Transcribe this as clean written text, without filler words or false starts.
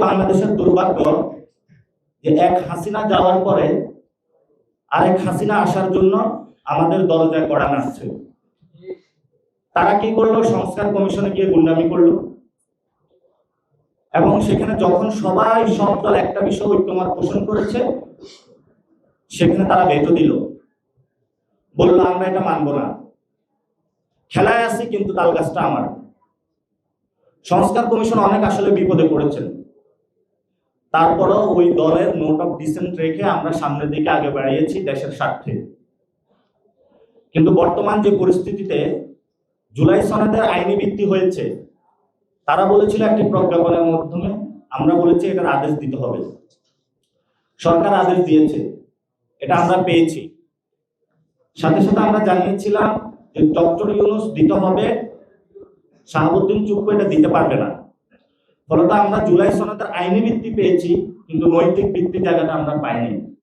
বাংলাদেশের দুর্ভাগ্য যে এক হাসিনা যাওয়ার পরে আরেক হাসিনা আসার জন্য আমাদের দরজায় কড়া নাড়ছে। তারা কি করলো? সংস্কার কমিশনে গিয়ে গুন্ডামি করলো এবং সেখানে যখন সবাই সব দল একটা বিষয় ঐক্যমত পোষণ করেছে, সেখানে তারা ভেটো দিল, বললো আমরা এটা মানবো না, খেলায় আছি কিন্তু তাল গাছটা আমার। সংস্কার কমিশন অনেক আসলে বিপদে পড়েছেন, তারপরও ওই দলের নোট অফ ডিসেন্ট রেখে আমরা সামনের দিকে আগে বাড়িয়েছি দেশের স্বার্থে। কিন্তু বর্তমান যে পরিস্থিতিতে জুলাই সনদের আইনি ভিত্তি হয়েছে, তারা বলেছিল একটি প্রজ্ঞাপনের মাধ্যমে, আমরা বলেছি এটার আদেশ দিতে হবে। সরকার আদেশ দিয়েছে, এটা আমরা পেয়েছি। সাথে সাথে আমরা জানিয়েছিলাম যে ডক্টর ইউনূস দিতে হবে, শাহাবুদ্দিন চুপ্পু এটা দিতে পারবে না। ফলত আমরা জুলাই সনদের আইনি ভিত্তি পেয়েছি, কিন্তু নৈতিক ভিত্তি জায়গাটা আমরা পাইনি।